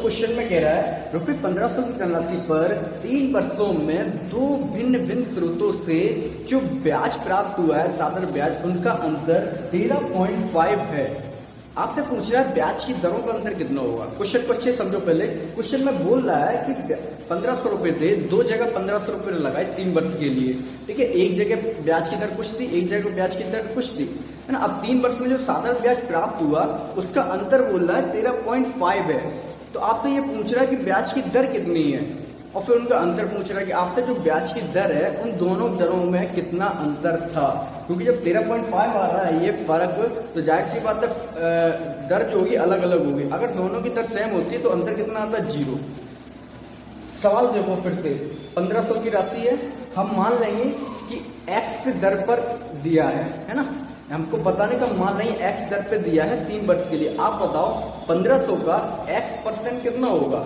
Question में कह रहा है रुपये 1500 की धनराशि पर 3 वर्षों में दो भिन्न भिन्न स्रोतों से जो ब्याज प्राप्त हुआ है साधारण ब्याज, उनका अंतर 13.5 है। आपसे पूछ रहा है ब्याज की दरों का अंतर कितना होगा। क्वेश्चन को अच्छे समझो। पहले क्वेश्चन में बोल रहा है कि 1500 रुपए थे, दो जगह 1500 रुपए लगाए 3 वर्ष के लिए, ठीक है। एक जगह ब्याज की दर कुछ थी, एक जगह ब्याज की दर कुछ थी, है ना। अब 3 वर्ष में जो साधारण ब्याज प्राप्त हुआ उसका अंतर बोल रहा है 13.5 है। तो आपसे ये पूछ रहा है कि ब्याज की दर कितनी है और फिर उनका अंतर पूछ रहा है कि आपसे जो ब्याज की दर है उन दोनों दरों में कितना अंतर था। क्योंकि जब 13.5 आ रहा है ये फर्क, तो जाहिर सी बात है दर जो होगी अलग अलग होगी। अगर दोनों की दर सेम होती है तो अंतर कितना आता है, 0। सवाल देखो फिर से, 1500 की राशि है, हम मान लेंगे कि x दर पर दिया है ना। हमको बताने का मान लेंगे x दर पे दिया है 3 वर्ष के लिए। आप बताओ 1500 का x% कितना होगा।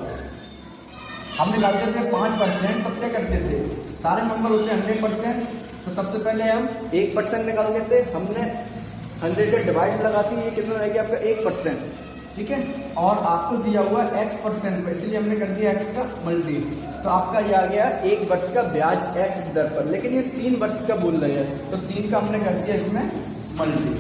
हम निकालते थे 5%, तब क्या करते थे, सारे नंबर होते हैं 100%, तो सबसे पहले हम 1% निकालते थे। हमने 100 का डिवाइड लगा दी, ये कितना रहेगा आपका 1%, ठीक है। और आपको दिया हुआ x% पे, इसलिए हमने कर दिया x का मल्टी, तो आपका ये आ गया 1 वर्ष का ब्याज x दर पर। लेकिन ये 3 वर्ष का बोल रहे हैं, तो 3 का हमने कर दिया इसमें मल्टी,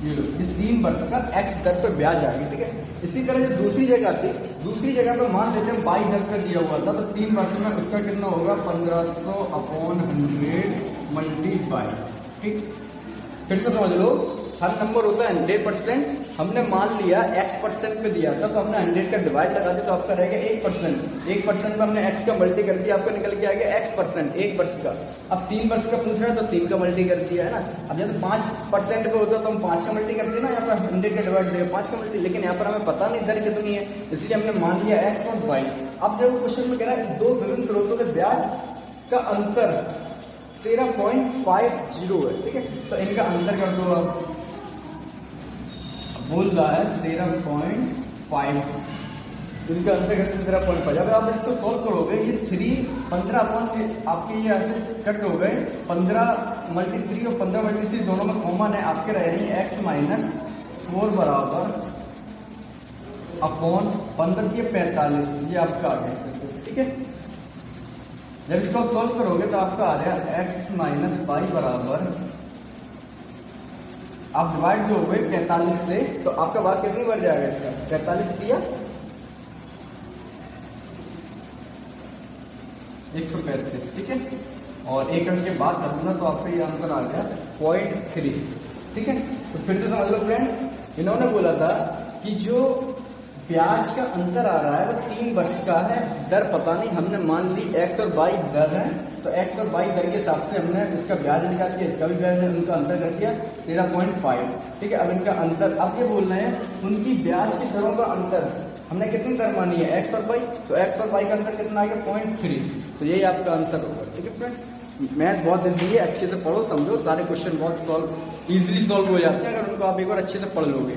ये 3 वर्ष का x दर पर ब्याज आ गया, ठीक है। इसी तरह जो दूसरी जगह थी, दूसरी जगह पे मान लेते हैं y दर पर दिया हुआ था, तो 3 वर्ष में उसका कितना होगा 1500/100 मल्टीप्लाई, ठीक। फिर से समझ लो, हर नंबर होता है 100%, हमने मान लिया x% पे दिया था, तो हमने 100 का डिवाइड लगा दिया, तो आपका रहेगा 1%। 1% पे हमने x का मल्टी कर दिया, आपका निकल के आ गया x% 1 वर्ष का। अब 3 वर्ष का पूछ रहा है तो 3 का मल्टी कर दिया, है ना। अब जब 5% पे होता तो हम 5 का मल्टी करते ना, यहाँ पर 100 का डिवाइड दिया 5 का मल्टी, लेकिन यहाँ पर हमें पता नहीं दर कितनी है, इसलिए हमने मान लिया x और y। अब जब क्वेश्चन में कह रहा है दो विभिन्न स्रोतों के ब्याज का अंतर 13.50 है, ठीक है। तो इनका अंतर कर दो। आप बोल रहा है 13.5, इनका अंतर करते 13.5। अब आप इसको सोल्व करोगे, ये 15 आपके ये ऐसे कट हो गए, 15 मल्टी 3 और 15 मल्टी 3 दोनों में कॉमन है, आपके रह रही है x-4 बराबर अपॉन 15 की 45, ये आपका आ गया, ठीक है। जब इसको सोल्व करोगे तो आपका आ रहा है x-y बराबर, आप डिवाइड जो हो गए 45 से, तो आपका भाग कितनी बार जाएगा इसका, 45 किया 135, ठीक है। और 1 अंक के बाद रखना, तो आपका ये आंसर आ गया 0.3, ठीक है। तो फिर से समझ लो फ्रेंड, इन्होंने बोला था कि जो ब्याज का अंतर आ रहा है वो 3 वर्ष का है, दर पता नहीं, हमने मान ली x और y दर है, तो x और y दर के हिसाब से हमने इसका ब्याज निकाल दिया, इसका भी ब्याज है, उनका अंतर कर दिया 13.5, ठीक है। अब इनका अंतर, अब ये बोल रहे हैं उनकी ब्याज की दरों का अंतर हमने कितनी दर मानी है, x और y, तो x और y का अंतर कितना आ गया 0.3, तो यही आपका आंसर होगा, ठीक है फ्रेंड। मैथ बहुत इजी है, अच्छे से पढ़ो समझो, सारे क्वेश्चन बहुत इजीली सॉल्व हो जाते हैं अगर उनको आप एक बार अच्छे से पढ़ लोगे।